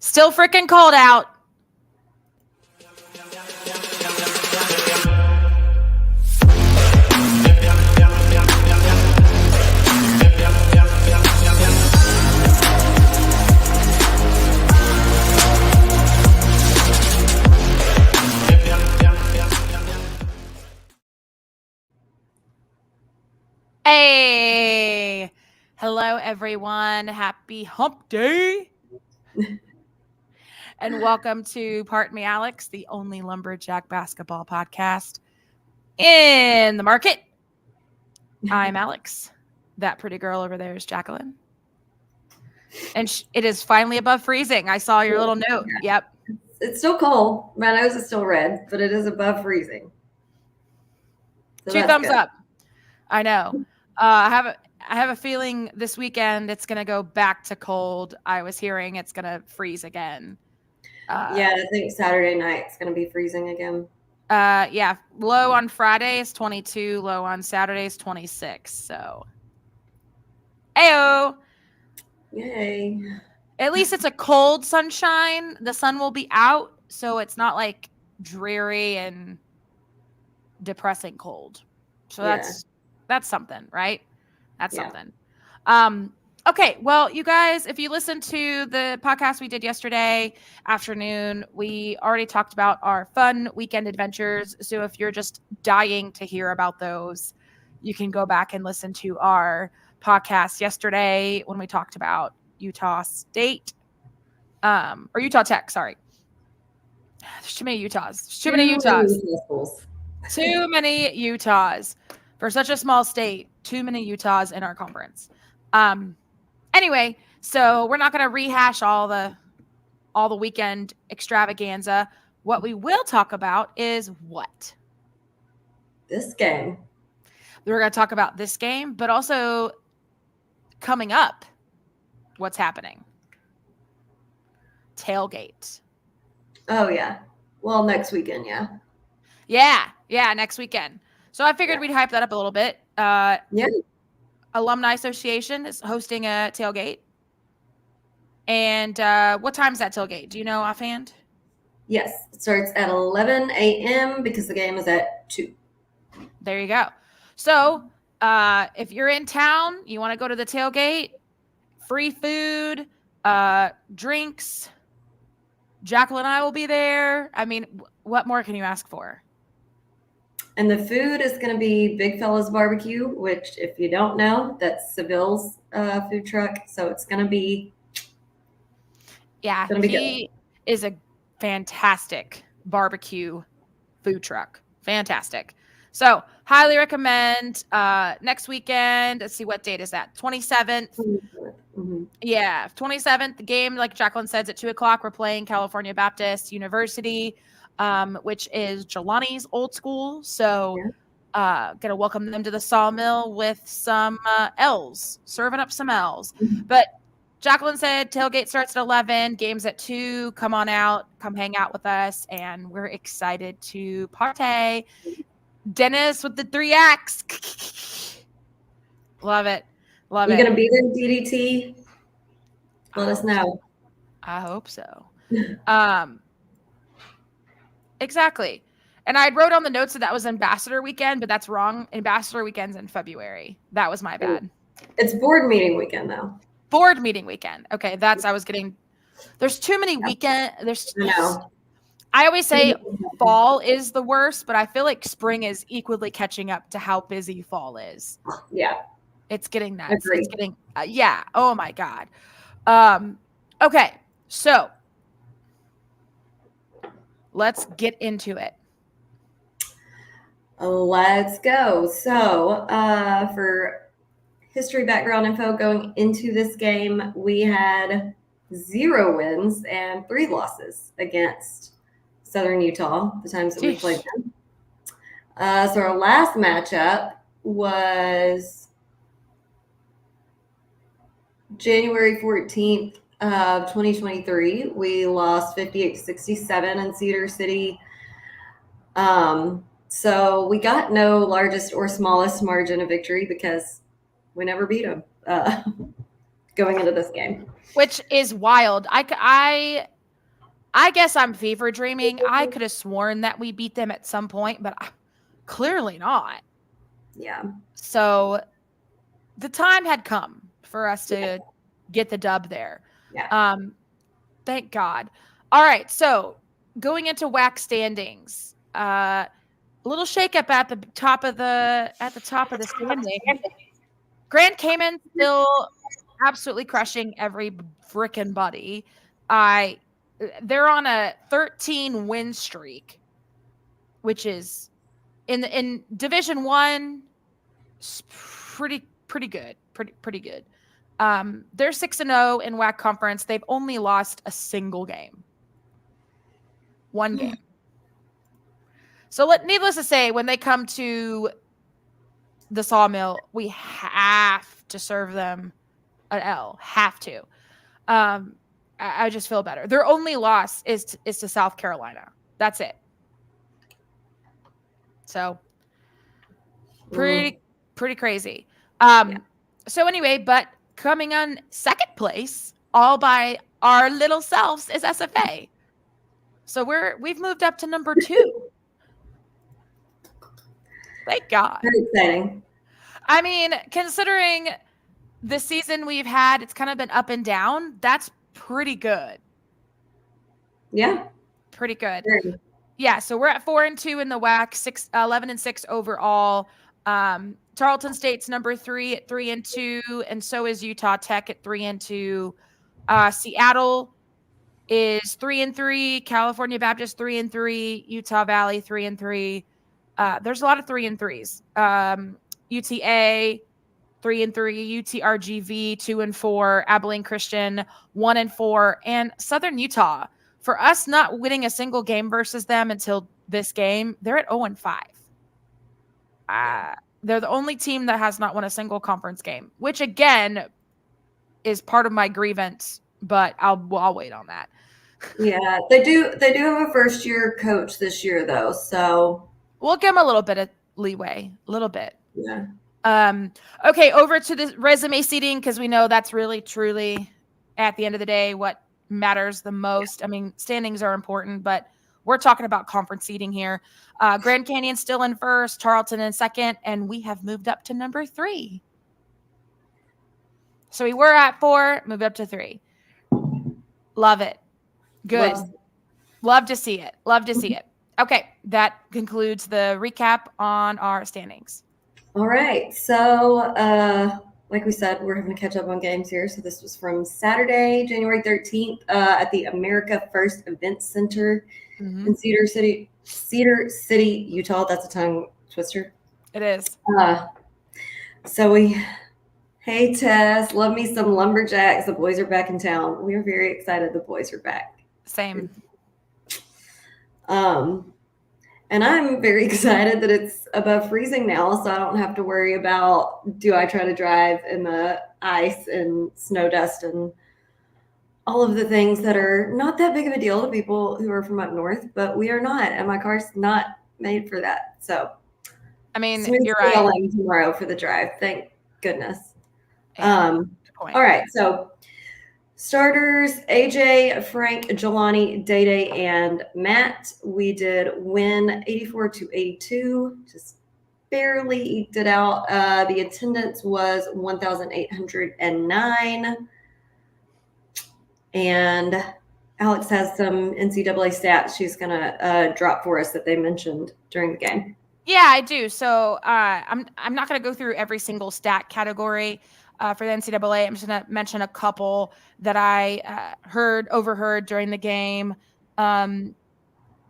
Still freaking cold out. Hey, hello everyone. Happy hump day. And welcome to Pardon Me, Alex, the only lumberjack basketball podcast in the market. I'm Alex. That pretty girl over there is Jacqueline. And it is finally above freezing. I saw your little note. Yep. It's still cold. My nose is still red, but it is above freezing. So 2 thumbs up. I know. I have a feeling this weekend it's going to go back to cold. I was hearing it's going to freeze again. Yeah, I think Saturday night it's going to be freezing again. Yeah, low on Friday is 22, low on Saturday is 26. So, ayo. Yay. At least it's a cold sunshine. The sun will be out, so it's not like dreary and depressing cold. So that's something, right? That's something. Okay, well, you guys, if you listened to the podcast we did yesterday afternoon, we already talked about our fun weekend adventures. So if you're just dying to hear about those, you can go back and listen to our podcast yesterday when we talked about Utah State, or Utah Tech, sorry. There's too many Utahs. Too many Utahs. For such a small state, too many Utahs in our conference. Anyway, so we're not going to rehash all the weekend extravaganza. What we will talk about is what? This game. We're going to talk about this game, but also coming up, what's happening? Tailgate. Oh, yeah. Well, next weekend, yeah. Yeah, next weekend. So I figured we'd hype that up a little bit. Alumni Association is hosting a tailgate. And what time is that tailgate? Do you know offhand? Yes, it starts at 11 a.m. because the game is at 2. There you go. So if you're in town, you want to go to the tailgate, free food, drinks. Jacqueline and I will be there. I mean, what more can you ask for? And the food is going to be Big Fella's Barbecue, which, if you don't know, that's Seville's food truck. So it's going to be he is a fantastic barbecue food truck. Fantastic. So highly recommend next weekend. Let's see, what date is that? 27th. Mm-hmm. Yeah, 27th. The game, like Jacqueline says, at 2:00. We're playing California Baptist University, which is Jelani's old school. So gonna welcome them to the Sawmill with some L's, serving up some L's. Mm-hmm. But Jacqueline said tailgate starts at 11, games at 2. Come on out, come hang out with us, and we're excited to partay. Dennis with the 3X. Love it. You gonna be there, DDT? Let us know. I hope so. Exactly. And I wrote on the notes that was Ambassador Weekend, but that's wrong. Ambassador Weekend's in February. That was my bad. It's board meeting weekend, though. Board meeting weekend. Okay, there's too many weekend. I always say fall is the worst, but I feel like spring is equally catching up to how busy fall is. Yeah. It's getting nuts. Agreed. It's getting, oh my God. Okay, so let's get into it. Let's go. So for history background info going into this game, we had 0 wins and 3 losses against Southern Utah the times that we played them. So our last matchup was January 14th of 2023. We lost 58-67 in Cedar City. So we got no largest or smallest margin of victory because we never beat them. going into this game. Which is wild. I guess I'm fever dreaming. I could have sworn that we beat them at some point, but clearly not. Yeah. So the time had come for us to get the dub there. Yeah. Thank God. All right. So going into WAC standings, a little shakeup at the top of the standing. Grand Cayman still absolutely crushing every frickin' buddy. They're on a 13 win streak, which is in Division 1 pretty good. Pretty good. They're 6-0 in WAC conference. They've only lost a single game. One game. So needless to say, when they come to the Sawmill, we have to serve them an L. Have to. I just feel better. Their only loss is to South Carolina. That's it. So pretty crazy. So anyway, but coming on second place, all by our little selves, is SFA. So we've moved up to number 2. Thank God. Very exciting. I mean, considering the season we've had, it's kind of been up and down. That's pretty good. Yeah. Pretty good. Very. Yeah, so we're at 4-2 in the WAC, 11-6 overall. Tarleton State's number 3 at 3-2, and so is Utah Tech at 3-2. Seattle is 3-3. California Baptist 3-3. Utah Valley 3-3. There's a lot of 3-3s. UTA 3-3. UTRGV 2-4. Abilene Christian 1-4, and Southern Utah. For us not winning a single game versus them until this game, they're at 0-5. They're the only team that has not won a single conference game, which again is part of my grievance, but I'll wait on that. Yeah, they do have a first year coach this year though, so we'll give them a little bit of leeway, a little bit. Yeah. Okay, over to the resume seating, because we know that's really truly at the end of the day what matters the most. I mean, standings are important, but we're talking about conference seating here. Grand Canyon still in first, Tarleton in second, and we have moved up to number 3. So we were at 4, moved up to 3. Love it. Good. Love to see it. Love to see it. Okay, that concludes the recap on our standings. All right. So, like we said, we're having to catch up on games here. So this was from Saturday, January 13th, at the America First Event Center in Cedar City, Utah. That's a tongue twister. It is. So hey Tess, love me some Lumberjacks. The boys are back in town. We are very excited the boys are back. Same. And I'm very excited that it's above freezing now, so I don't have to worry about, do I try to drive in the ice and snow dust and all of the things that are not that big of a deal to people who are from up north, but we are not, and my car's not made for that. So, I mean, you're right. Tomorrow for the drive, thank goodness. Yeah, all right, so starters, AJ, Frank, Jelani, Day, and Matt. We did win 84-82, just barely eked it out. The attendance was 1,809. And Alex has some NCAA stats she's going to drop for us that they mentioned during the game. Yeah, I do. So I'm not going to go through every single stat category for the NCAA. I'm just going to mention a couple that I overheard during the game, and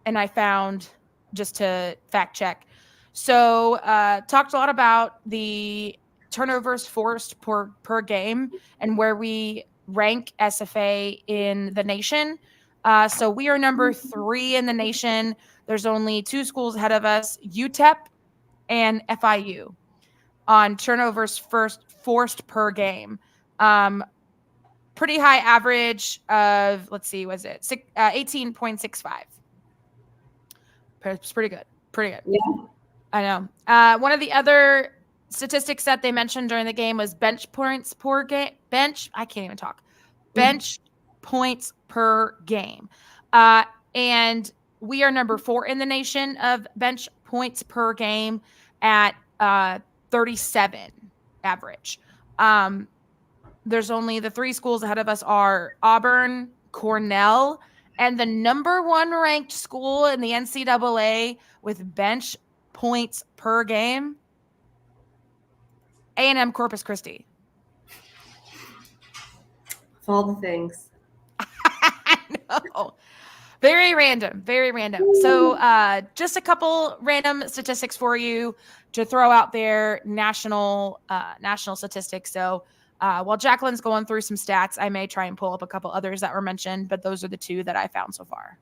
I found just to fact check. So talked a lot about the turnovers forced per game and where we rank SFA in the nation. So we are number 3 in the nation. There's only 2 schools ahead of us, UTEP and FIU, on turnovers forced per game. Pretty high average of, let's see, was it 18.65. It's pretty good. Pretty good. Yeah. I know. One of the other statistics that they mentioned during the game was bench points per game. I can't even talk. Bench points per game. And we are number 4 in the nation of bench points per game at 37 average. There's only the 3 schools ahead of us are Auburn, Cornell, and the number 1 ranked school in the NCAA with bench points per game, A&M Corpus Christi. Of all the things. I know. Very random. Very random. So just a couple random statistics for you to throw out there, national statistics. So while Jacqueline's going through some stats, I may try and pull up a couple others that were mentioned, but those are the 2 that I found so far.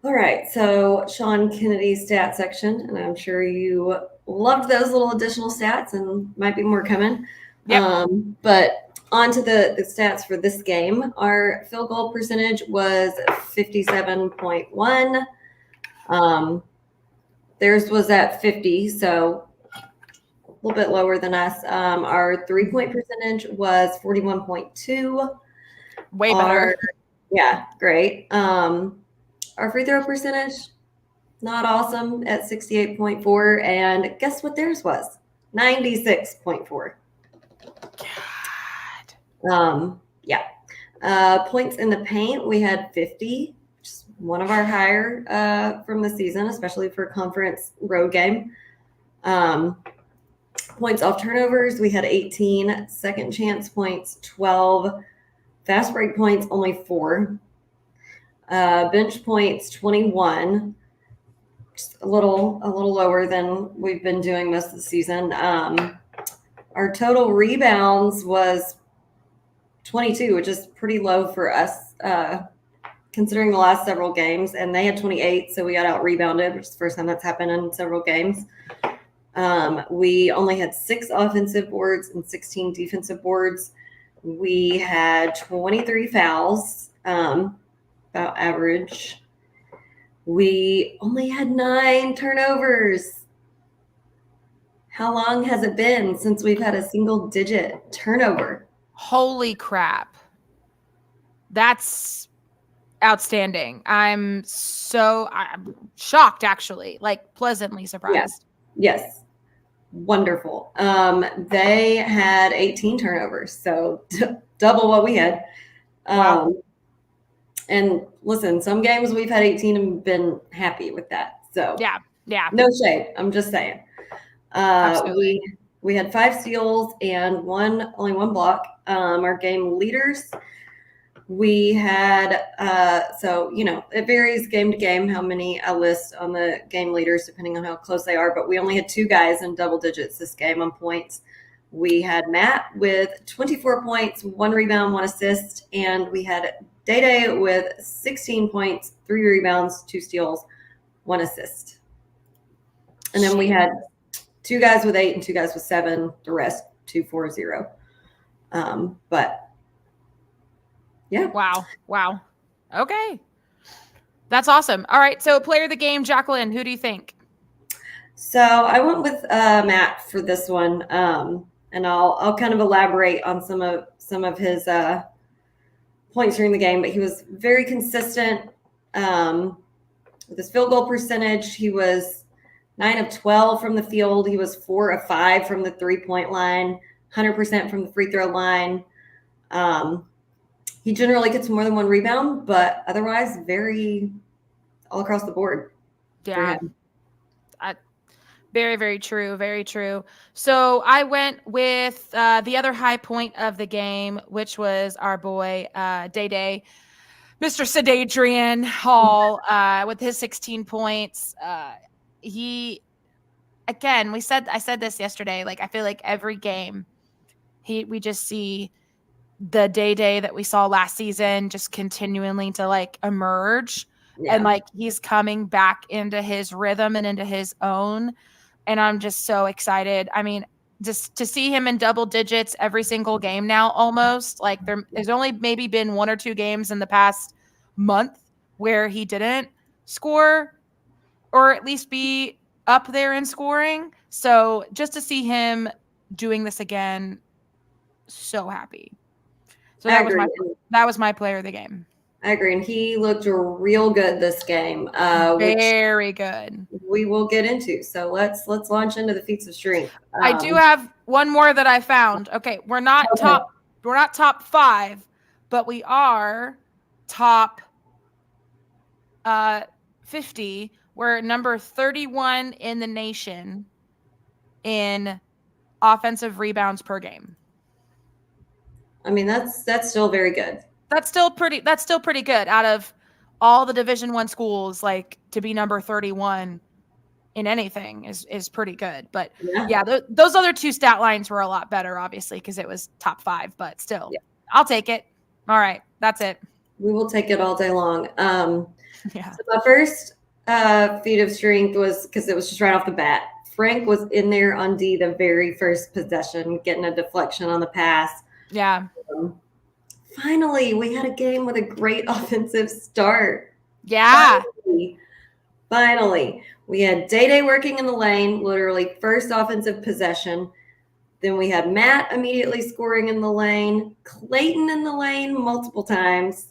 All right. So Sean Kennedy's stat section, and I'm sure you loved those little additional stats and might be more coming. Yep. But on to the stats for this game. Our field goal percentage was 57.1. Theirs was at 50, so a little bit lower than us. Our 3-point percentage was 41.2. Way better. Yeah, great. Our free throw percentage, not awesome at 68.4. And guess what theirs was? 96.4. God. Yeah. Points in the paint, we had 50, which is one of our higher from the season, especially for a conference road game. Points off turnovers, we had 18. Second chance points, 12. Fast break points, only 4. Bench points, 21. Just a little lower than we've been doing most of the season. Our total rebounds was 22, which is pretty low for us, considering the last several games. And they had 28, so we got out rebounded, which is the first time that's happened in several games. We only had 6 offensive boards and 16 defensive boards. We had 23 fouls, about average. We only had 9 turnovers. How long has it been since we've had a single-digit turnover? Holy crap. That's outstanding. I'm shocked, actually, like pleasantly surprised. Yes. Wonderful. They had 18 turnovers, so double what we had. Wow. And listen, some games we've had 18 and been happy with that. So yeah. No shade. I'm just saying. Absolutely. We had 5 steals and only one block. Our game leaders, we had so it varies game to game how many I list on the game leaders depending on how close they are, but we only had 2 guys in double digits this game on points. We had Matt with 24 points, 1 rebound, 1 assist, and we had Day with 16 points, 3 rebounds, 2 steals, 1 assist. And then we had 2 guys with 8 and 2 guys with 7, the rest 2, 4, 0. But yeah. Wow. Okay. That's awesome. All right. So player of the game, Jacqueline, who do you think? So I went with Matt for this one. And I'll kind of elaborate on some of his points during the game, but he was very consistent with his field goal percentage. He was 9 of 12 from the field. He was 4 of 5 from the 3-point line, 100% from the free throw line. He generally gets more than 1 rebound, but otherwise very all across the board. Yeah. Very, very true. Very true. So I went with the other high point of the game, which was our boy Day, Mr. Sadadrian Hall, with his 16 points. I said this yesterday. Like I feel like every game, we just see the Day that we saw last season just continually to like emerge, and like he's coming back into his rhythm and into his own. And I'm just so excited. I mean, just to see him in double digits every single game now, almost like there's only maybe been 1 or 2 games in the past month where he didn't score or at least be up there in scoring. So just to see him doing this again, so happy. So that was my player of the game. I agree, and he looked real good this game, very good. We will get into. So let's launch into the feats of strength. I do have one more that I found. Okay, we're not top 5, but we are top 50. We're number 31 in the nation in offensive rebounds per game. I mean, that's still very good. That's still pretty good out of all the Division I schools. Like, to be number 31 in anything is pretty good. But yeah, those other 2 stat lines were a lot better, obviously, because it was top 5. But still, I'll take it. All right, that's it. We will take it all day long. Yeah. So my first feat of strength was, because it was just right off the bat, Frank was in there on D the very first possession, getting a deflection on the pass. Yeah. Finally, we had a game with a great offensive start. Yeah. Finally. We had Day working in the lane, literally first offensive possession. Then we had Matt immediately scoring in the lane, Clayton in the lane multiple times.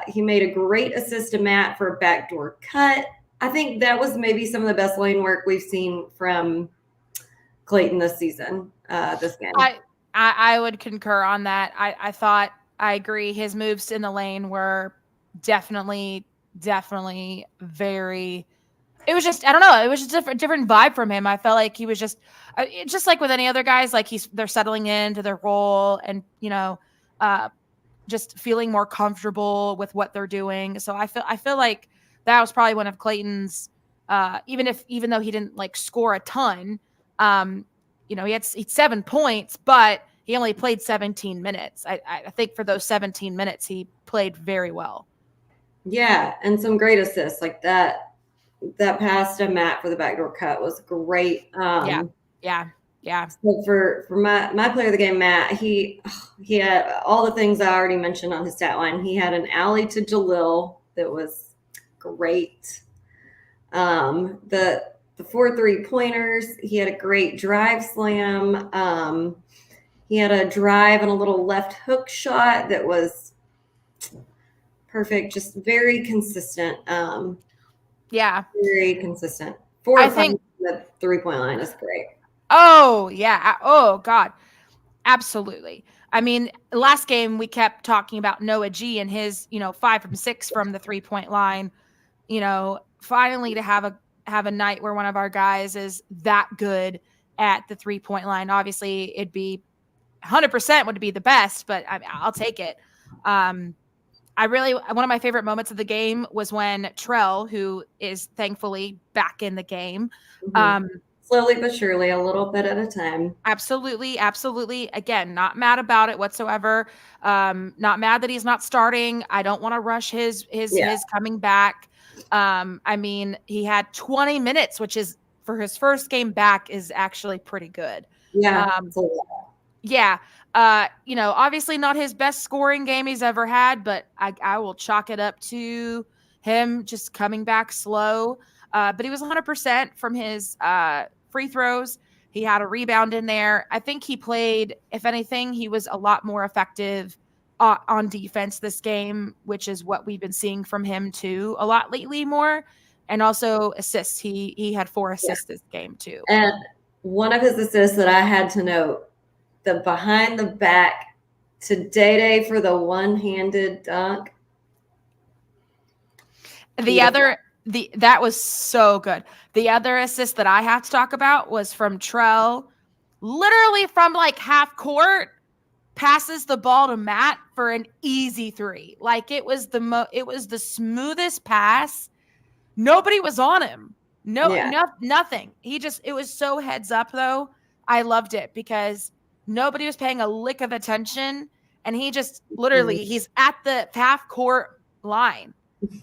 He made a great assist to Matt for a backdoor cut. I think that was maybe some of the best lane work we've seen from Clayton this season, this game. I would concur on that. I agree. His moves in the lane were definitely very, it was just, I don't know. It was just a different vibe from him. I felt like he was just like with any other guys, like they're settling into their role and, just feeling more comfortable with what they're doing. So I feel like that was probably one of Clayton's, even though he didn't like score a ton, he had 7 points, but he only played 17 minutes. I think for those 17 minutes, he played very well. Yeah, and some great assists like that. That pass to Matt for the backdoor cut was great. Yeah. So for my player of the game, Matt, he had all the things I already mentioned on his stat line. He had an alley to Jalil that was great. The 4 3-pointers. He had a great drive slam. He had a drive and a little left hook shot that was perfect. Just very consistent. Very consistent. 4 or 5 the 3-point line is great. Oh yeah. Oh God. Absolutely. I mean, last game we kept talking about Noah G and his, 5 from 6 from the 3-point line. Finally to have a night where one of our guys is that good at the 3-point line. Obviously, it'd be 100% would be the best, but I'll take it. One of my favorite moments of the game was when Trell, who is thankfully back in the game, slowly but surely, a little bit at a time. Absolutely. Again, not mad about it whatsoever. Not mad that he's not starting. I don't want to rush his coming back. He had 20 minutes, which is for his first game back is actually pretty good. Yeah. Obviously not his best scoring game he's ever had, but I will chalk it up to him just coming back slow. But he was 100% from his free throws. He had a rebound in there. I think he played, if anything, he was a lot more effective on defense this game, which is what we've been seeing from him too a lot lately more. And also assists. He had 4 assists this game too. And one of his assists that I had to note, the behind the back to Day for the one-handed dunk. That was so good. The other assist that I have to talk about was from Trell, literally from like half court, passes the ball to Matt for an easy 3. Like it was the smoothest pass. Nobody was on him. Nothing. It was so heads up though. I loved it because nobody was paying a lick of attention, and he just literally he's at the half court line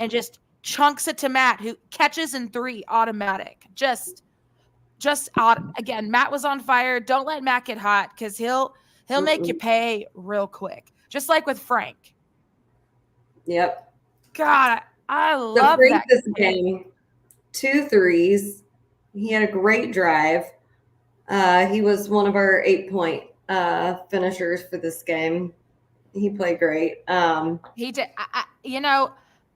and just chunks it to Matt, who catches in 3 automatic. Just odd. Again, Matt was on fire. Don't let Matt get hot because he'll make you pay real quick. Just like with Frank. Yep. God, I love that. This game, 2 threes, he had a great drive. He was one of our 8-point finishers for this game. He played great. He did.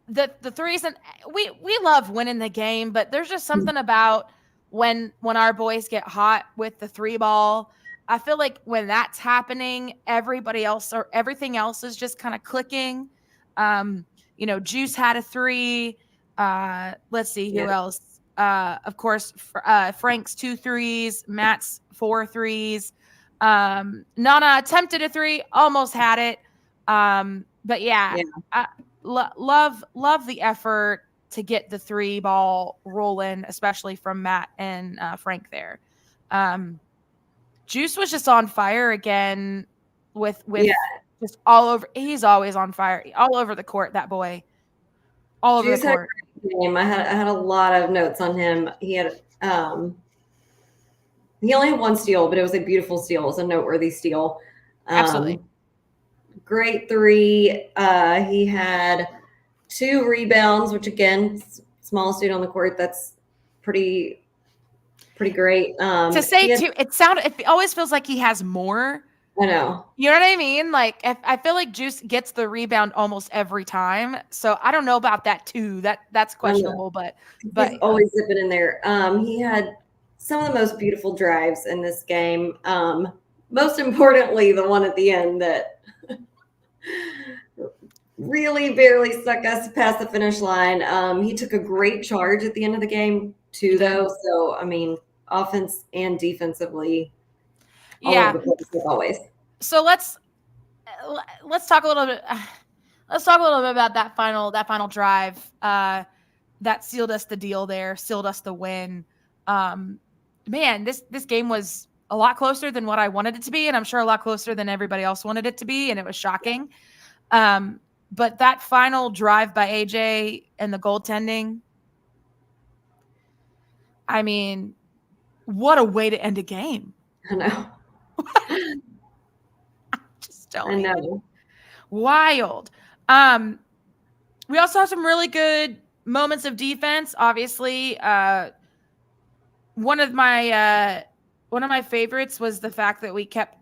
The threes, and we love winning the game, but there's just something about when our boys get hot with the three ball. I feel like when that's happening, everybody else or everything else is just kind of clicking. Juice had a three. Let's see who else. Of course, Frank's 2 threes, Matt's 4 threes. Nana attempted a 3, almost had it. But yeah. Love the effort to get the 3 ball rolling, especially from Matt and Frank there. Juice was just on fire again with just all over. He's always on fire, all over the court. That boy, all over Juice the court. Had a great game. I had a lot of notes on him. He only had 1 steal, but it was a beautiful steal. It was a noteworthy steal. Absolutely. Great 3. He had 2 rebounds, which again, smallest dude on the court. That's pretty great. To say too, it always feels like he has more. I know. You know what I mean? Like I feel like Juice gets the rebound almost every time. So I don't know about that too. That's questionable, but he's always zipping in there. He had some of the most beautiful drives in this game. Most importantly, the one at the end that really barely stuck us past the finish line. He took a great charge at the end of the game too, though. So I mean, offense and defensively, all over the place as always. So let's talk a little bit. Let's talk a little bit about that final drive that sealed us the deal there, sealed us the win. Man, this game was a lot closer than what I wanted it to be, and I'm sure a lot closer than everybody else wanted it to be, and it was shocking. But that final drive by AJ and the goaltending, I mean, what a way to end a game. I know. Just telling you. Wild. We also have some really good moments of defense. Obviously, one of my favorites was the fact that we kept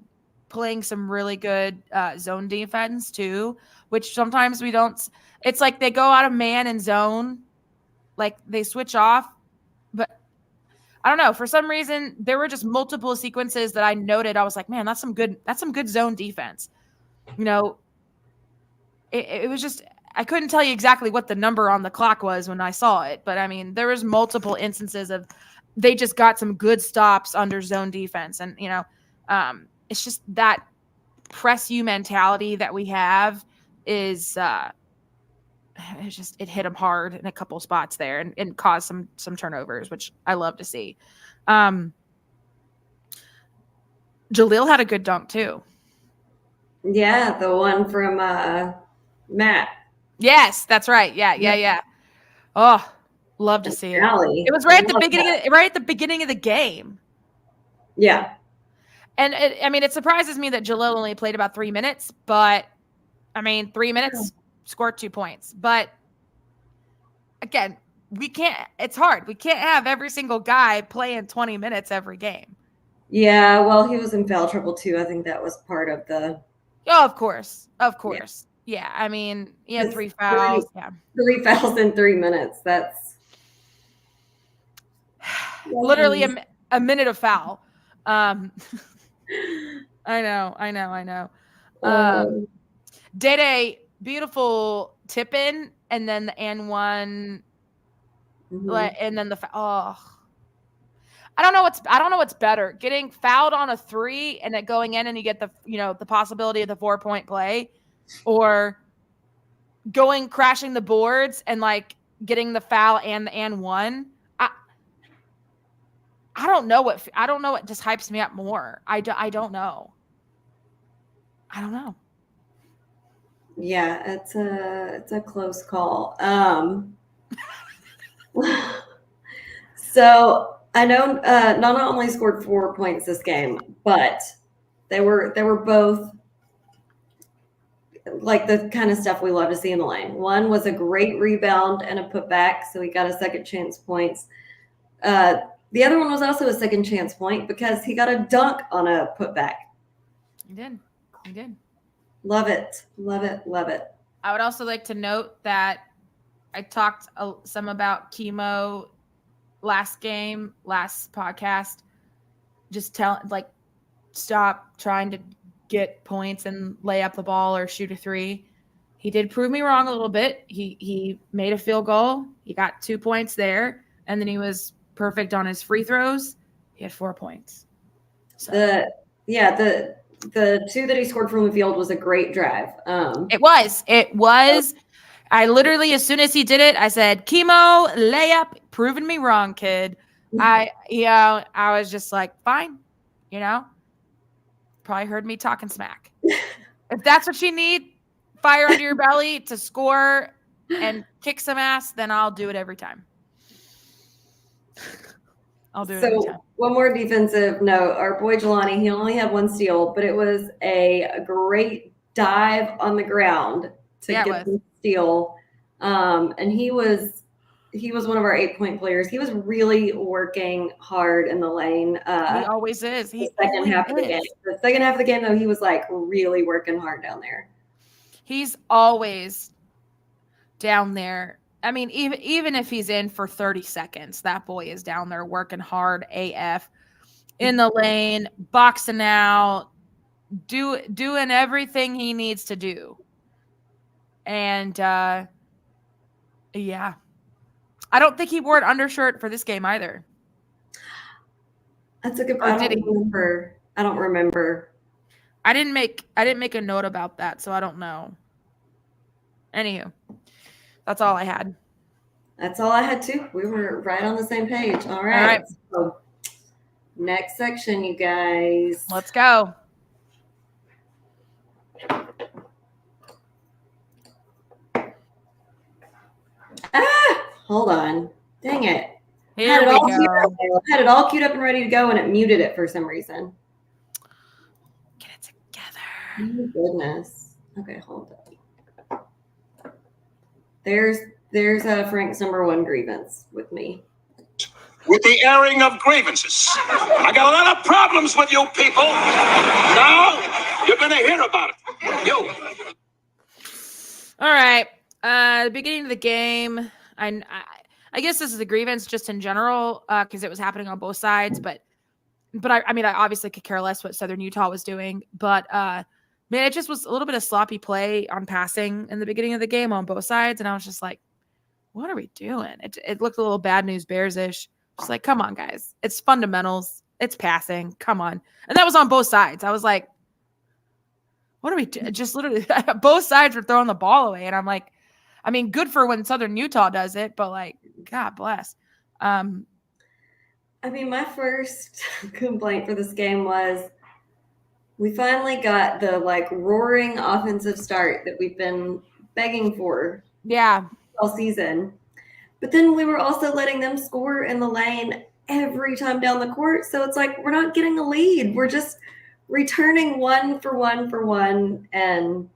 playing some really good zone defense too, which sometimes we don't. It's like they go out of man and zone, like they switch off, but I don't know. For some reason, there were just multiple sequences that I noted. I was like, man, that's some good zone defense. It was just, I couldn't tell you exactly what the number on the clock was when I saw it, but I mean, there was multiple instances of they just got some good stops under zone defense. And, it's just that press you mentality that we have is, it hit them hard in a couple spots there and caused some turnovers, which I love to see. Jaleel had a good dunk too. Yeah, the one from Matt. Yes, that's right. Yeah. Oh, love to see it. It was right at the beginning of the game. Yeah. And it surprises me that Jaleel only played about 3 minutes, but I mean, 3 minutes, scored 2 points. But again, it's hard. We can't have every single guy playing 20 minutes every game. Yeah, well, he was in foul trouble too. I think that was part of the. Oh, of course. Yeah, I mean, he had 3 fouls. 3 fouls in 3 minutes. That's literally a minute of foul. I know. Day, beautiful tip in, and then the and one, and then the I don't know what's better, getting fouled on a 3 and it going in and you get the possibility of the 4-point play, or going crashing the boards and like getting the foul and the and one. I don't know what just hypes me up more. I don't know. Yeah, it's a close call. So I know Nana only scored 4 points this game, but they were both like the kind of stuff we love to see in the lane. One was a great rebound and a putback, so he got a second chance points. The other one was also a second chance point because he got a dunk on a putback. He did. He did. Love it. Love it. Love it. I would also like to note that I talked some about Chemo last podcast. Just stop trying to get points and lay up the ball or shoot a three. He did prove me wrong a little bit. He made a field goal. He got 2 points there, and then he was perfect on his free throws. He had 4 points. So. The two that he scored from the field was a great drive. It was. I literally, as soon as he did it, I said, "Chemo layup, proving me wrong, kid." I was just like, fine, probably heard me talking smack. If that's what you need, fire under your belly to score and kick some ass, then I'll do it every time. I'll do it every time. One more defensive note. Our boy Jelani, he only had 1 steal, but it was a great dive on the ground to get the steal. And he was one of our 8-point players. He was really working hard in the lane. He always is. The second half of the game, though, he was like really working hard down there. He's always down there. I mean, even if he's in for 30 seconds, that boy is down there working hard AF in the lane, boxing out, doing everything he needs to do. And yeah. I don't think he wore an undershirt for this game either. That's a good point. I don't remember. I didn't make a note about that, so I don't know. Anywho, that's all I had. That's all I had too. We were right on the same page. All right. So next section, you guys. Let's go. Hold on. Dang it. Here we go. Had it all queued up and ready to go, and it muted it for some reason. Get it together. Oh, goodness. Okay, hold on. There's Frank's number 1 grievance with me. With the airing of grievances. I got a lot of problems with you people. Now, you're going to hear about it. You. All right. The beginning of the game, I guess this is a grievance just in general because it was happening on both sides. But I mean, I obviously could care less what Southern Utah was doing. But, man, it just was a little bit of sloppy play on passing in the beginning of the game on both sides. And I was just like, what are we doing? It looked a little Bad News Bears-ish. Just like, come on, guys. It's fundamentals. It's passing. Come on. And that was on both sides. I was like, what are we doing? Just literally both sides were throwing the ball away. And I'm like, I mean, good for when Southern Utah does it, but like, God bless. I mean, my first complaint for this game was we finally got the like roaring offensive start that we've been begging for. Yeah. All season. But then we were also letting them score in the lane every time down the court. So it's like we're not getting a lead. We're just returning 1 for 1 and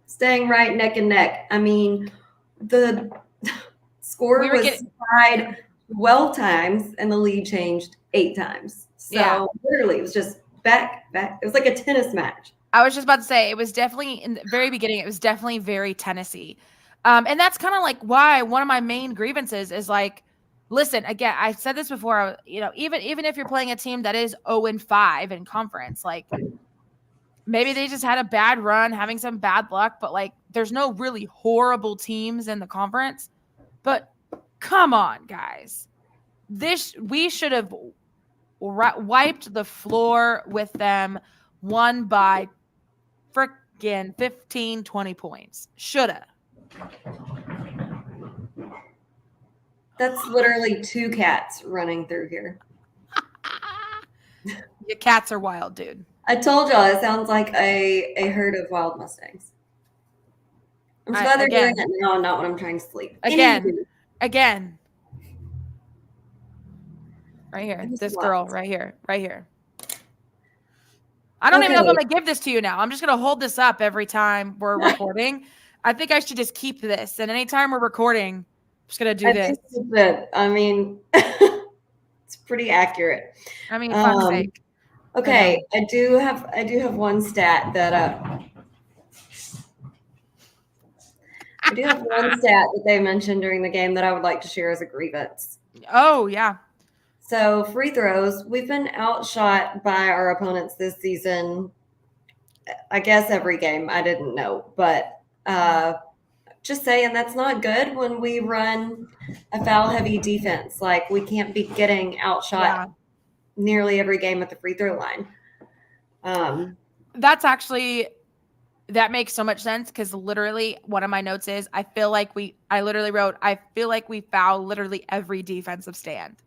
staying right neck and neck. I mean, the score was tied 12 times and the lead changed 8 times. So literally it was just back. It was like a tennis match. I was just about to say, it was definitely in the very beginning, it was definitely very Tennessee. And that's kind of like why one of my main grievances is like, listen, again, I said this before, even if you're playing a team that is 0-5 in conference, like maybe they just had a bad run, having some bad luck, but like there's no really horrible teams in the conference. But come on, guys. We should have wiped the floor with them, won by freaking 15, 20 points. Shoulda. That's literally 2 cats running through here. Your cats are wild, dude. I told y'all it sounds like a herd of wild Mustangs. I'm glad they're doing it now and not when I'm trying to sleep. Again. Right here. This girl right here. I don't even know if I'm going to give this to you now. I'm just going to hold this up every time we're recording. I think I should just keep this. And anytime we're recording, I'm just going to do this. I mean, It's pretty accurate. I mean, fun's sake. Okay, I do have one stat that I do have one stat that they mentioned during the game that I would like to share as a grievance. Oh, yeah. So free throws, we've been outshot by our opponents this season. I guess every game, I didn't know, but just saying that's not good when we run a foul heavy defense. Like we can't be getting outshot nearly every game at the free throw line. That makes so much sense because literally one of my notes is I feel like we foul literally every defensive stand.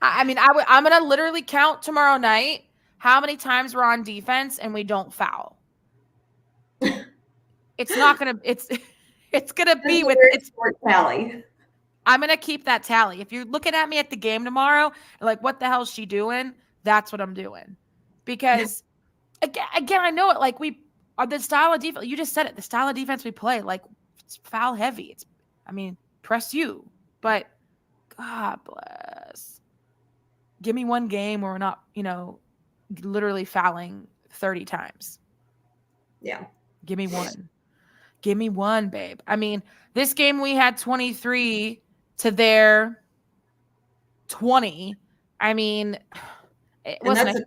I mean, I'm going to literally count tomorrow night how many times we're on defense and we don't foul. It's not going to, it's going to be with it's tally. I'm going to keep that tally. If you're looking at me at the game tomorrow, like, what the hell is she doing? That's what I'm doing. Because again, I know it. Like we are the style of defense. You just said it. The style of defense we play, like it's foul heavy. Press you, but God bless. Give me one game where we're not, literally fouling 30 times. Yeah. Give me one. Give me one, babe. I mean, this game we had 23 to their 20. I mean, it wasn't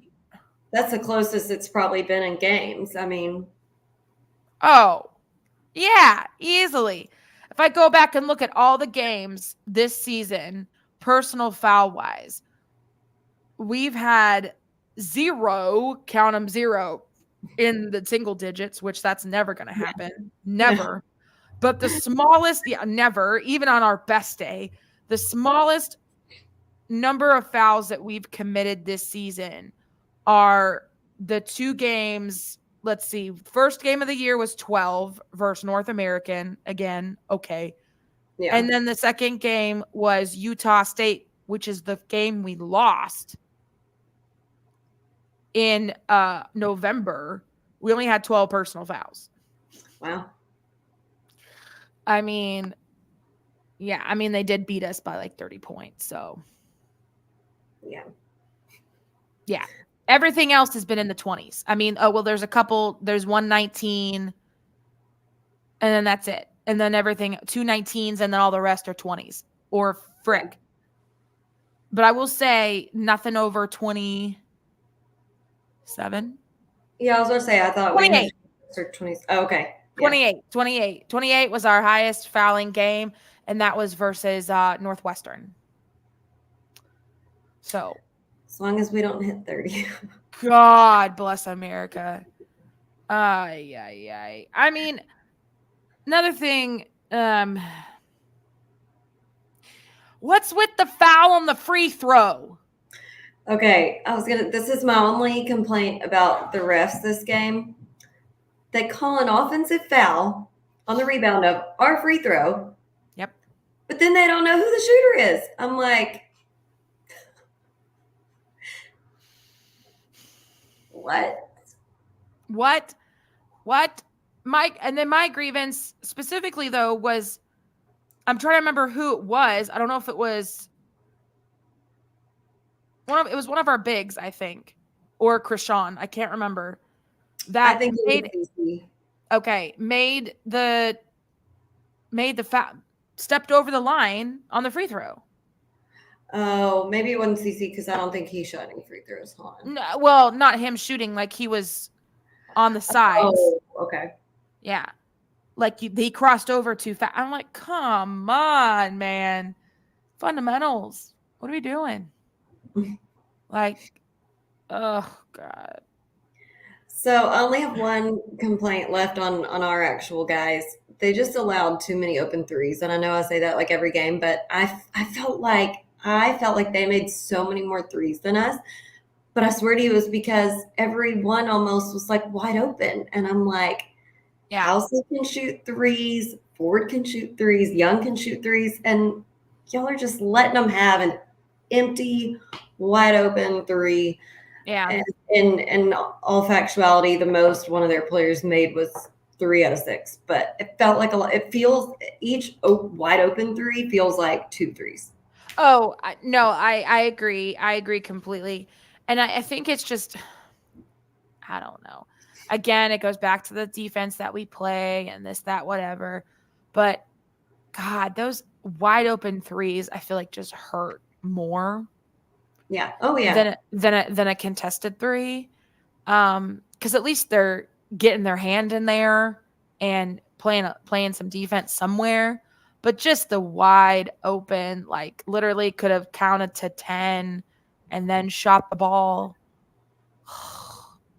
that's the closest it's probably been in games. I mean. Oh, yeah, easily. If I go back and look at all the games this season, personal foul-wise, we've had 0, count them 0, in the single digits, which that's never going to happen. Never. But the smallest, never, even on our best day, the smallest number of fouls that we've committed this season are the 2 games. Let's see. First game of the year was 12 versus North American. Again, okay. Yeah. And then the second game was Utah State, which is the game we lost in November. We only had 12 personal fouls. Wow. I mean, yeah. I mean, they did beat us by like 30 points. So, yeah. Yeah. Everything else has been in the 20s. I mean, there's 119 and then that's it. And then everything, 2 19s and then all the rest are 20s or frick. But I will say nothing over 27. Yeah, I was going to say, I thought 28. We had 20. Oh, okay. Yeah. 28 was our highest fouling game. And that was versus Northwestern. So. As long as we don't hit 30. God bless America. I mean, another thing, what's with the foul on the free throw? Okay, this is my only complaint about the refs this game. They call an offensive foul on the rebound of our free throw. Yep. But then they don't know who the shooter is. I'm like, What? And then my grievance specifically though was, I'm trying to remember who it was. I don't know if it was one of our bigs, I think, or Krishan. I can't remember. That I think made the foul, stepped over the line on the free throw. Oh, maybe it wasn't CC because I don't think he shot any free throws. No, well, not him shooting, like he was on the sides. Oh, okay. Yeah. Like he crossed over too fast. I'm like, come on, man. Fundamentals. What are we doing? Like, oh, God. So I only have one complaint left on our actual guys. They just allowed too many open threes. And I know I say that like every game, but I felt like they made so many more threes than us. But I swear to you, it was because every one almost was like wide open. And I'm like, yeah, House can shoot threes, Ford can shoot threes, Young can shoot threes. And y'all are just letting them have an empty, wide open three. Yeah. And in all factuality, the most one of their players made was 3 out of 6. But it felt like a lot. It feels each wide open 3 feels like 2 threes. Oh, no, I agree. I agree completely. And I think it's just, I don't know. Again, it goes back to the defense that we play and this, that, whatever. But God, those wide open threes, I feel like just hurt more. Yeah. Oh yeah. Than a contested three. Because at least they're getting their hand in there and playing some defense somewhere. But just the wide open, like literally could have counted to 10 and then shot the ball.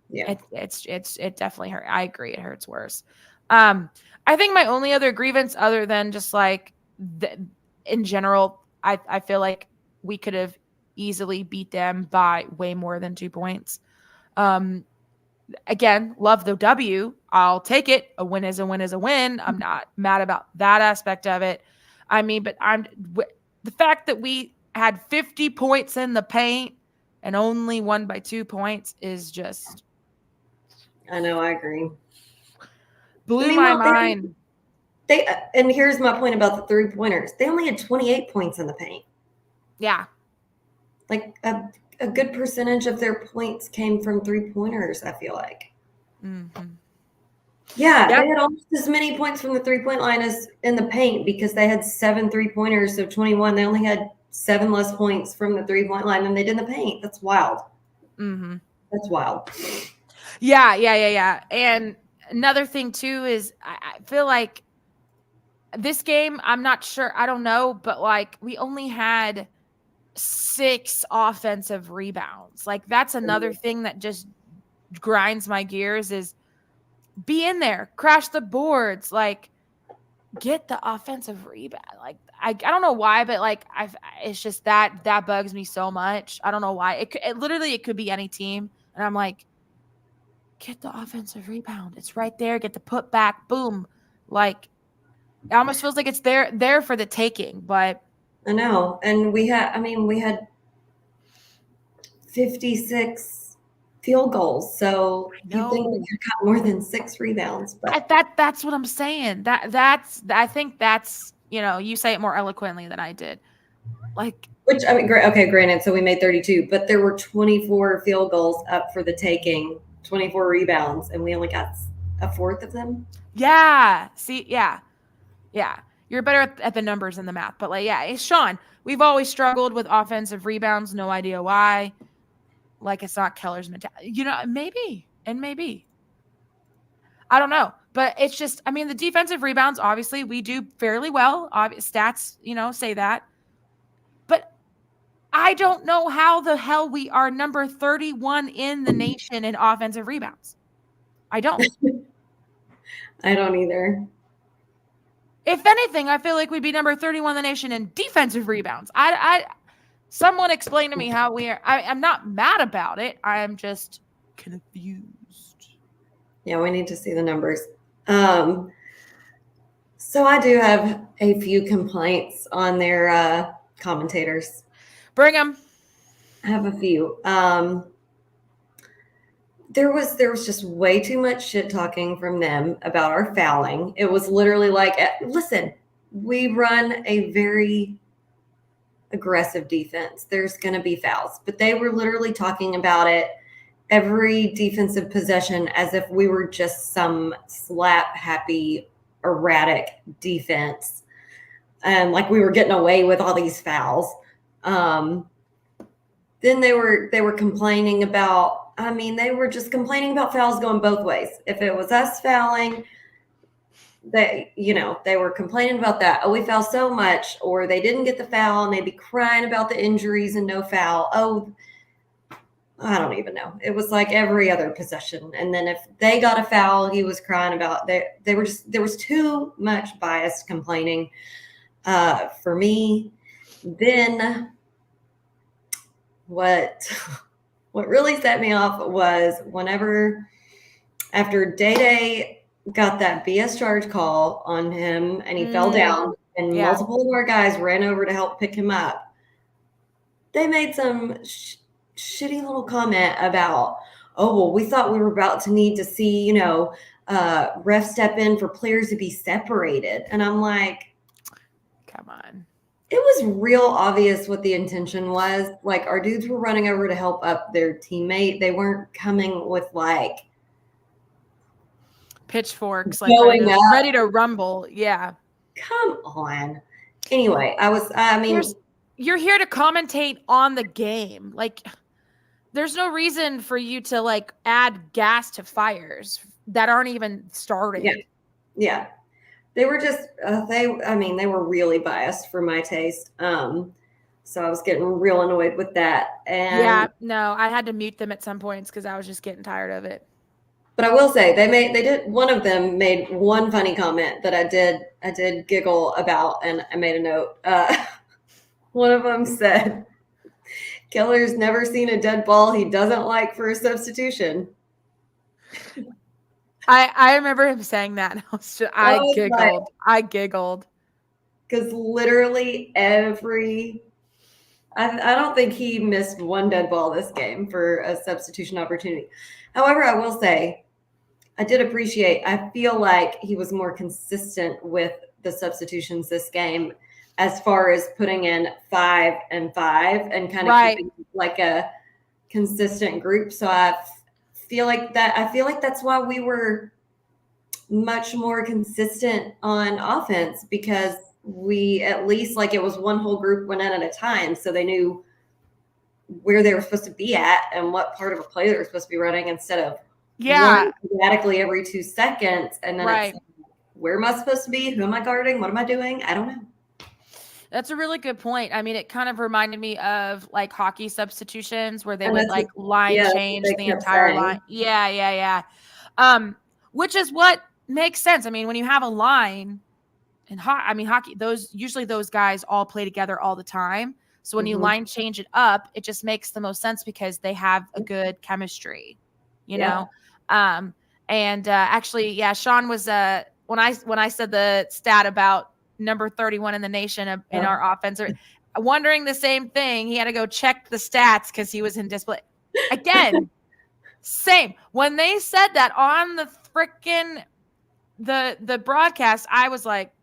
Yeah. It definitely hurt. I agree, it hurts worse. I think my only other grievance, other than just like in general, I feel like we could have easily beat them by way more than 2 points. Again, love the W. I'll take it. A win is a win is a win. I'm not mad about that aspect of it. I mean, but the fact that we had 50 points in the paint and only won by 2 points is just. I know. I agree. Blew my mind. And here's my point about the 3-pointers. They only had 28 points in the paint. Yeah. Like a good percentage of their points came from 3-pointers, I feel like. Mm-hmm. Yeah, yep. They had almost as many points from the 3-point line as in the paint because they had 7 3-pointers, so 21. They only had 7 less points from the 3-point line than they did in the paint. That's wild. Mm-hmm. That's wild. Yeah. And another thing, too, is I feel like this game, I'm not sure. I don't know, but like we only had 6 offensive rebounds. Like that's another thing that just grinds my gears is be in there, crash the boards, like get the offensive rebound. Like I don't know why, but like it's just that bugs me so much. I don't know why. It could be any team, and I'm like, get the offensive rebound. It's right there. Get the put back. Boom. Like it almost feels like it's there for the taking, but I know. And we had 56 field goals. So you think we got more than 6 rebounds, but that's what I'm saying. I think that's, you say it more eloquently than I did. Like, which I mean, okay, granted, so we made 32, but there were 24 field goals up for the taking, 24 rebounds, and we only got a fourth of them. Yeah. See, yeah. You're better at the numbers and the math, but like, yeah, it's Sean. We've always struggled with offensive rebounds. No idea why. Like it's not Keller's mentality, maybe. I don't know, but it's just, I mean, the defensive rebounds, obviously we do fairly well. Stats, say that, but I don't know how the hell we are number 31 in the nation in offensive rebounds. I don't. I don't either. If anything, I feel like we'd be number 31 in the nation in defensive rebounds. Someone explain to me how we are. I'm not mad about it. I'm just confused. Yeah, we need to see the numbers. So I do have a few complaints on their commentators. Bring them. I have a few. There was just way too much shit talking from them about our fouling. It was literally like, listen, we run a very aggressive defense. There's going to be fouls, but they were literally talking about it every defensive possession as if we were just some slap happy, erratic defense. And like we were getting away with all these fouls. Then they were complaining about, they were just complaining about fouls going both ways. If it was us fouling, they were complaining about that. Oh, we foul so much, or they didn't get the foul and they'd be crying about the injuries and no foul. Oh, I don't even know. It was like every other possession. And then if they got a foul, he was crying about they were just, there was too much biased complaining for me. Then what really set me off was whenever after Day got that BS charge call on him and he fell down and multiple of our guys ran over to help pick him up. They made some shitty little comment about, oh, well, we thought we were about to need to see, ref step in for players to be separated. And I'm like, come on. it was real obvious what the intention was. Like, our dudes were running over to help up their teammate. They weren't coming with like pitchforks, like going up. ready to rumble. Yeah. Come on. Anyway, I mean, you're here to commentate on the game. Like, there's no reason for you to like add gas to fires that aren't even started. Yeah. They were just they were really biased for my taste. So I was getting real annoyed with that. And yeah, no, I had to mute them at some points because I was just getting tired of it. But I will say one of them made one funny comment that I did giggle about, and I made a note. One of them said, "Keller's never seen a dead ball he doesn't like for a substitution." I remember him saying that. I giggled. Because literally I don't think he missed one dead ball this game for a substitution opportunity. However, I will say, I feel like he was more consistent with the substitutions this game as far as putting in 5 and 5 and kind of keeping like a consistent group. So I feel like that's why we were much more consistent on offense, because we at least, like, it was one whole group went in at a time. So they knew where they were supposed to be at and what part of a play they were supposed to be running, instead of automatically every 2 seconds. And then it's like, where am I supposed to be? Who am I guarding? What am I doing? I don't know. That's a really good point. I mean, it kind of reminded me of like hockey substitutions where they would like line change the entire line. Yeah. Which is what makes sense. I mean, when you have a line in hockey, those guys all play together all the time. So when you line change it up, it just makes the most sense because they have a good chemistry, you know? Actually, Sean was, when I said the stat about number 31 in the nation in our offense, wondering the same thing. He had to go check the stats because he was in display again. Same. When they said that on the freaking the broadcast, I was like,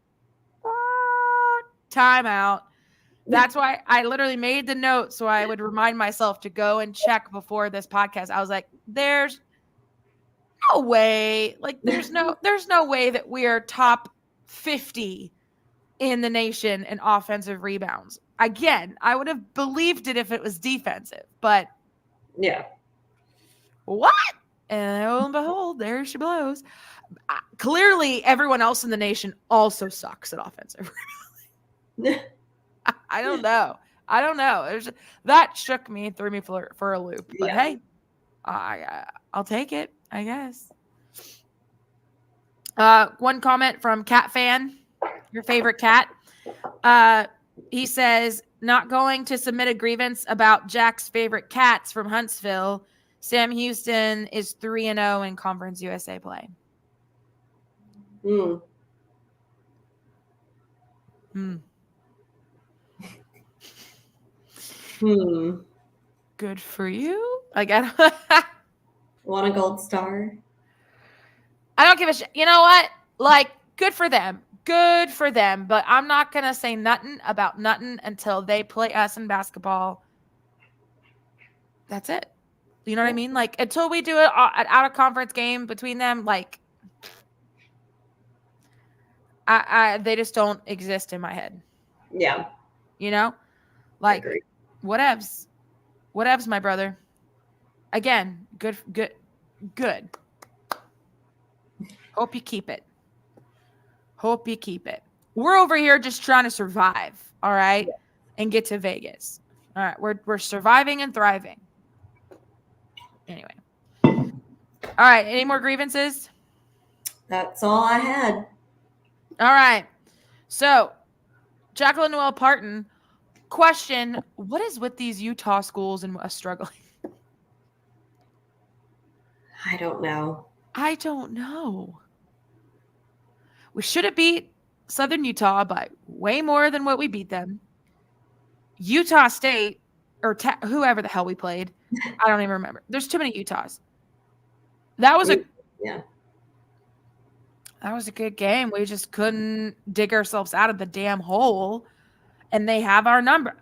timeout. That's why I literally made the note so I would remind myself to go and check before this podcast. I was like, there's no way. Like, there's no way that we are top 50 in the nation in offensive rebounds. Again, I would have believed it if it was defensive, but what? And lo and behold, there she blows. Clearly, everyone else in the nation also sucks at offensive rebounding. I don't know. That shook me and threw me for a loop. But hey, I'll take it, I guess. One comment from Cat Fan, your favorite cat. He says, not going to submit a grievance about Jack's favorite cats from Huntsville. Sam Houston is 3-0 in Conference USA play. Good for you. Like, want a gold star? I don't give a shit. You know what? Like, good for them. Good for them. But I'm not going to say nothing about nothing until they play us in basketball. That's it. You know what I mean? Like, until we do an out-of-conference game between them, like, they just don't exist in my head. Yeah. You know? Like, whatevs. Whatevs, my brother. Again, good. Hope you keep it. We're over here just trying to survive, all right? Yeah. And get to Vegas. All right, we're surviving and thriving. Anyway. All right, any more grievances? That's all I had. All right. So, Jacqueline Noel Parton, question, what is with these Utah schools and us struggling? I don't know. We should have beat Southern Utah by way more than what we beat them. Utah State, or whoever the hell we played, I don't even remember. There's too many Utahs. That was a good game. We just couldn't dig ourselves out of the damn hole. and they have our number.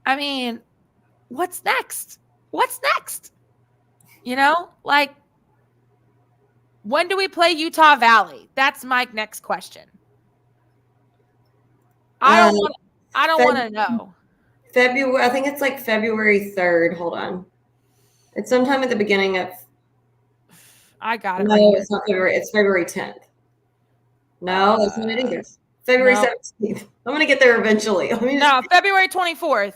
I mean, what's next? What's next? Like, when do we play Utah Valley? That's my next question. I don't want to know. February, I think it's like February 3rd. Hold on. It's sometime at the beginning of. I got it. No, right here. it's not February. It's February 10th. No, that's not it either. February 17th. I'm going to get there eventually. February 24th.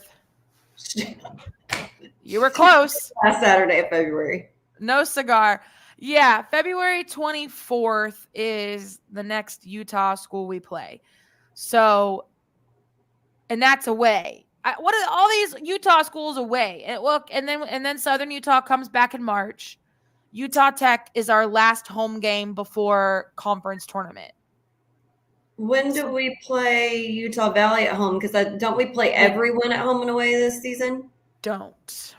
You were close. Last Saturday of February. No cigar. Yeah, February 24th is the next Utah school we play. So, and that's away. What are all these Utah schools away? And then Southern Utah comes back in March. Utah Tech is our last home game before conference tournament. When do we play Utah Valley at home? Because don't we play everyone at home and away this season? Don't.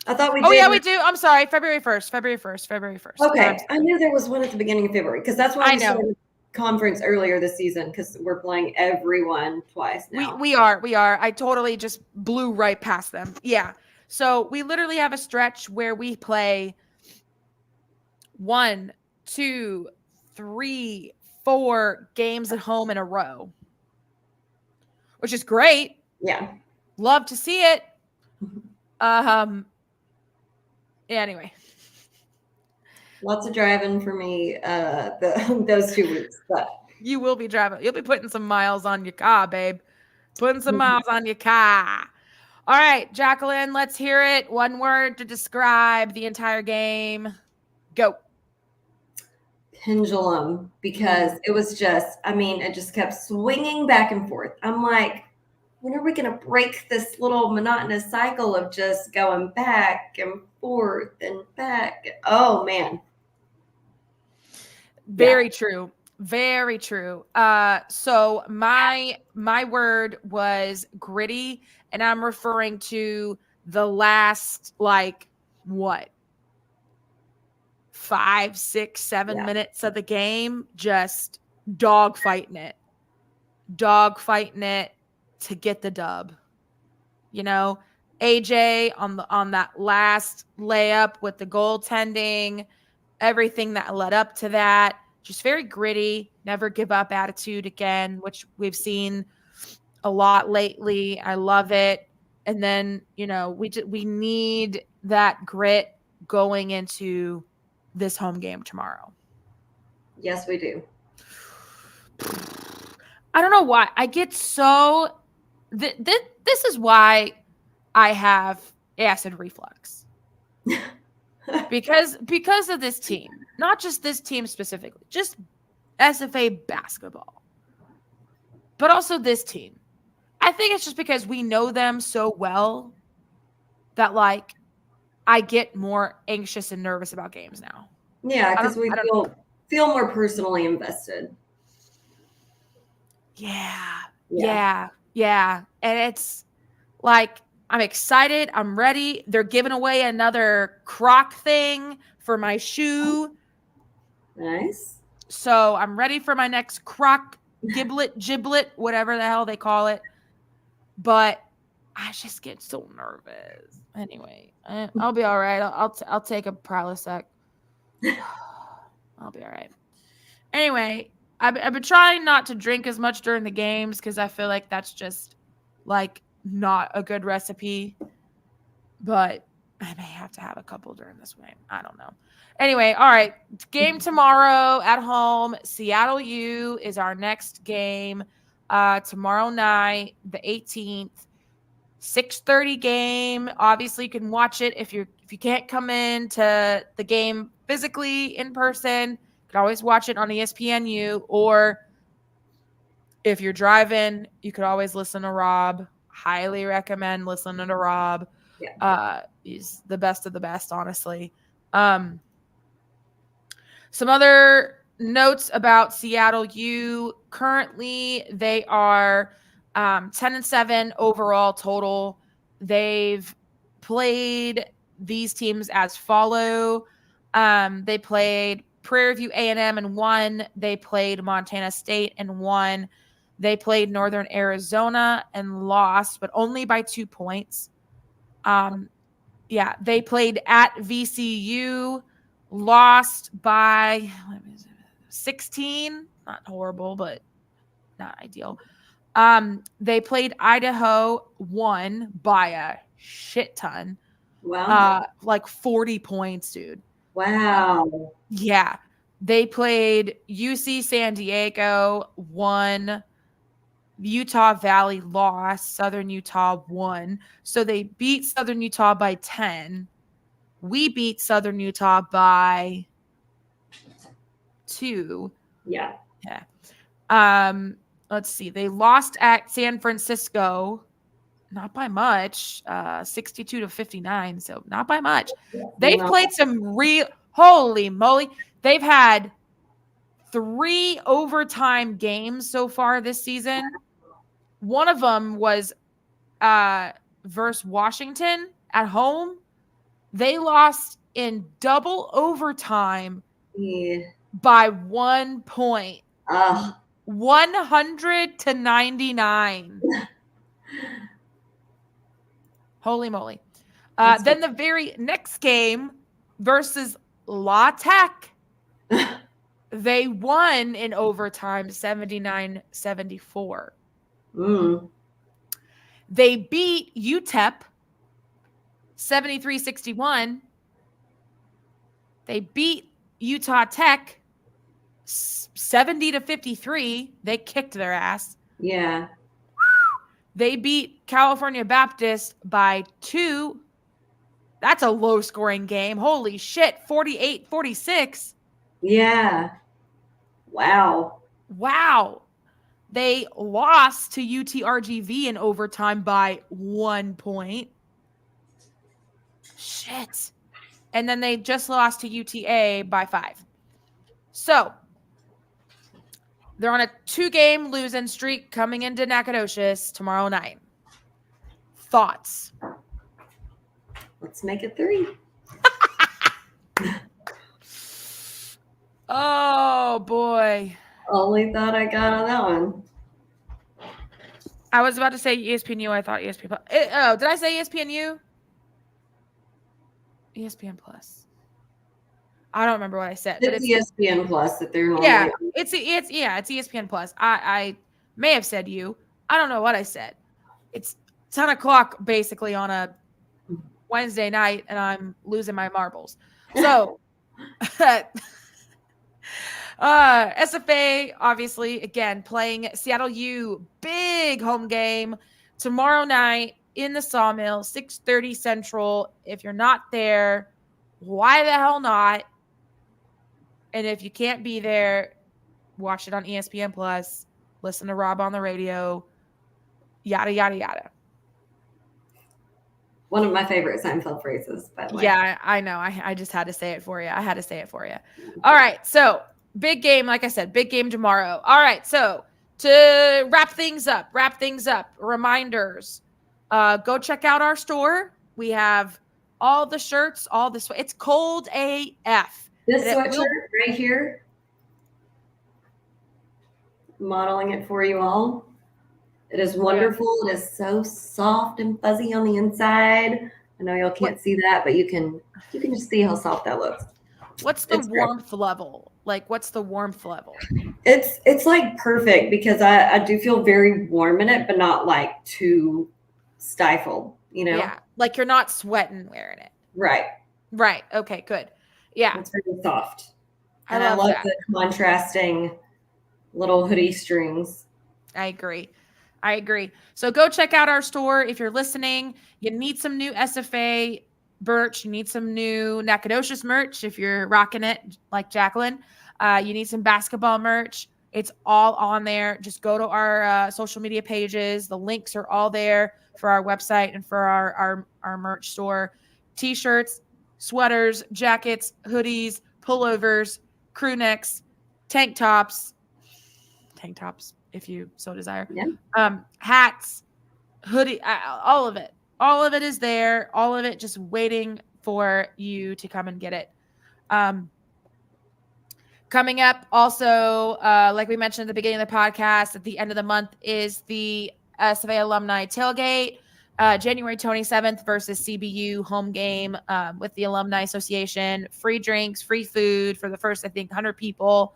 I thought we did. Oh, yeah, we do. I'm sorry. February 1st. Okay. I knew there was one at the beginning of February because that's why we know. started conference earlier this season because we're playing everyone twice now. We are. I totally just blew right past them. Yeah. So we literally have a stretch where we play 1, 2, 3, 4 games at home in a row, which is great. Yeah. Love to see it. Anyway. Lots of driving for me those 2 weeks. But you will be driving. You'll be putting some miles on your car, babe. Putting some miles on your car. All right, Jacqueline, let's hear it. One word to describe the entire game. Go. Pendulum, because it was it just kept swinging back and forth. I'm like, when are we going to break this little monotonous cycle of just going back and forth and back? Oh, man. Very true. Very true. So my word was gritty, and I'm referring to the last, 5, 6, 7 minutes of the game, just dogfighting it to get the dub. AJ on that last layup with the goaltending, everything that led up to that, just very gritty, never give up attitude again, which we've seen a lot lately. I love it. And then, we need that grit going into this home game tomorrow. Yes, we do. I don't know why I get so this is why I have acid reflux. because of this team, not just this team specifically, just SFA basketball, but also this team. I think it's just because we know them so well that I get more anxious and nervous about games now. Yeah, because we feel more personally invested. Yeah. And it's I'm excited. I'm ready. They're giving away another Croc thing for my shoe. Nice. So I'm ready for my next Croc giblet, whatever the hell they call it. But I just get so nervous. Anyway, I'll be all right. I'll take a Prilosec. I'll be all right. Anyway, I've been trying not to drink as much during the games because I feel like that's just not a good recipe. But I may have to have a couple during this game. I don't know. Anyway, all right. Game tomorrow at home. Seattle U is our next game. Tomorrow night, the 18th, 6:30 game. Obviously, you can watch it if you can't come in to the game physically in person. You can always watch it on ESPNU, or if you're driving, you could always listen to Rob. Highly recommend listening to Rob. Yeah. He's the best of the best, honestly. Some other notes about Seattle U. Currently, they are 10-7 overall total. They've played these teams as follow. They played Prairie View A&M and won. They played Montana State and won. They played Northern Arizona and lost, but only by 2 points. They played at VCU, lost by 16. Not horrible, but not ideal. They played Idaho, won by a shit ton. Wow. Like 40 points, dude. Wow. Yeah. They played UC San Diego, won. Utah Valley lost. Southern Utah won. So they beat Southern Utah by 10. We beat Southern Utah by 2. Yeah. Let's see. They lost at San Francisco, not by much, 62-59. So not by much. They've played some holy moly. They've had 3 overtime games so far this season. One of them was versus Washington at home. They lost in double overtime by 1 point. 100-99. Holy moly. Then the very next game versus La Tech, they won in overtime 79-74. They beat UTEP 73-61. They beat Utah Tech 70-53. They kicked their ass. Yeah. They beat California Baptist by 2. That's a low scoring game. Holy shit. 48-46. Yeah. Wow. They lost to UTRGV in overtime by 1 point. Shit. And then they just lost to UTA by 5. So they're on a 2-game losing streak coming into Nacogdoches tomorrow night. Thoughts? Let's make it 3. Oh, boy. Only thought I got on that one. I was about to say ESPNU. I thought ESPN Plus. Did I say ESPNU? ESPN Plus. I don't remember what I said. It's ESPN Plus that they're normally. Yeah, it's ESPN Plus. I may have said you. I don't know what I said. It's 10 o'clock basically on a Wednesday night, and I'm losing my marbles. So, SFA obviously again playing Seattle U, big home game tomorrow night in the Sawmill, 6:30 Central. If you're not there, why the hell not? And if you can't be there, watch it on ESPN Plus, listen to Rob on the radio, yada, yada, yada. One of my favorite Seinfeld phrases, by the way. Yeah, I know. I just had to say it for you. All right. So big game. Like I said, big game tomorrow. All right. So to wrap things up, reminders, go check out our store. We have all the shirts, all this. It's cold AF. This sweatshirt right here, modeling it for you all. It is wonderful. It is so soft and fuzzy on the inside. I know y'all can't see that, but you can just see how soft that looks. What's the warmth level? Like, what's the warmth level? It's like perfect because I do feel very warm in it, but not like too stifled, you know? Yeah, like you're not sweating wearing it. Right. Okay, good. Yeah. It's very soft. I love that. The contrasting little hoodie strings. I agree. So go check out our store. If you're listening, you need some new SFA merch. You need some new Nacogdoches merch if you're rocking it like Jacqueline. You need some basketball merch. It's all on there. Just go to our social media pages. The links are all there for our website and for our merch store. T-shirts, sweaters, jackets, hoodies, pullovers, crew necks, tank tops, if you so desire. Yeah. Hats, hoodie, all of it. All of it is there. All of it just waiting for you to come and get it. Coming up also, like we mentioned at the beginning of the podcast, at the end of the month is the SFA alumni tailgate. January 27th versus CBU home game with the Alumni Association. Free drinks, free food for the first, I think, 100 people.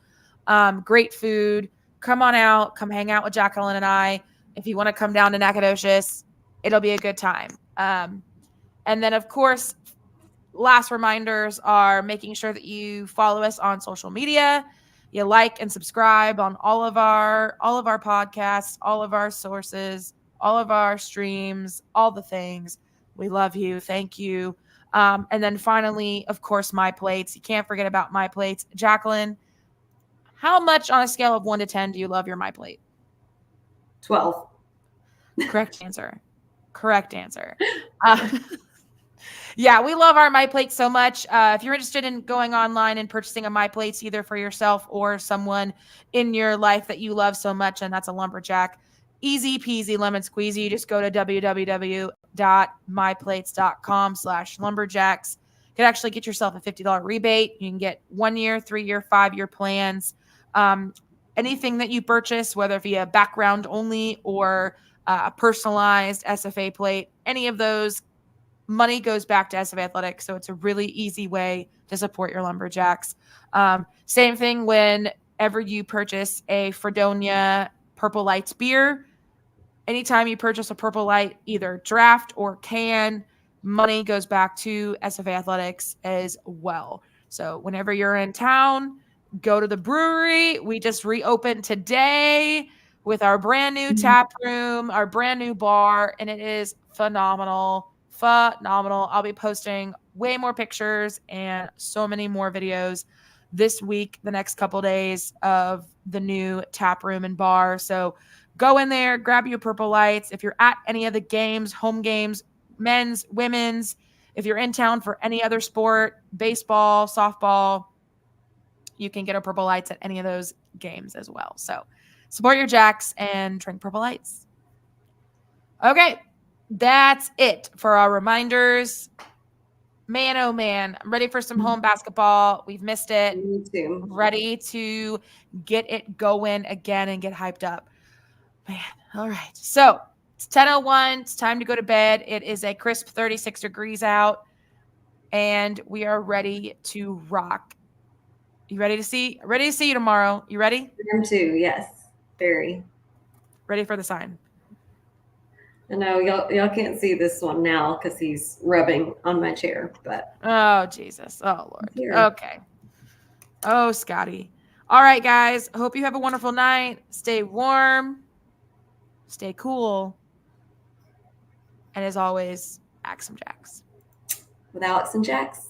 Great food. Come on out. Come hang out with Jacqueline and I. If you want to come down to Nacogdoches, it'll be a good time. And then, of course, last reminders are making sure that you follow us on social media. You like and subscribe on all of our podcasts, all of our sources, all of our streams, all the things. We love you. Thank you. And then finally, of course, My Plates. You can't forget about My Plates. Jacqueline, how much on a scale of 1 to 10 do you love your My Plate? 12. Correct answer. Yeah, we love our My Plates so much. If you're interested in going online and purchasing a My Plates, either for yourself or someone in your life that you love so much, and that's a lumberjack, easy peasy lemon squeezy. You just go to www.myplates.com/lumberjacks. You can actually get yourself a $50 rebate. You can get 1 year, 3 year, 5 year plans. Anything that you purchase, whether via background only or a personalized SFA plate, any of those, money goes back to SFA Athletics. So it's a really easy way to support your lumberjacks. Same thing whenever you purchase a Fredonia Purple Lights beer. Anytime you purchase a Purple Light, either draft or can, money goes back to SFA Athletics as well. So whenever you're in town, go to the brewery. We just reopened today with our brand new tap room, our brand new bar, and it is phenomenal. I'll be posting way more pictures and so many more videos this week, the next couple days, of the new tap room and bar. So go in there, grab your Purple Lights. If you're at any of the games, home games, men's, women's, if you're in town for any other sport, baseball, softball, you can get a Purple Lights at any of those games as well. So support your Jacks and drink Purple Lights. Okay, that's it for our reminders. Man, oh man, I'm ready for some home basketball. We've missed it. Me too. Ready to get it going again and get hyped up. Man, all right. So it's 10:01. It's time to go to bed. It is a crisp 36 degrees out, and we are ready to rock. You ready to see? Ready to see you tomorrow. You ready? I'm too. Yes, very. Ready for the sign. I know y'all can't see this one now because he's rubbing on my chair, but oh Jesus, oh Lord. Here. Okay. Oh Scotty. All right, guys. Hope you have a wonderful night. Stay warm. Stay cool. And as always, axe some jacks. With Alex and Jax.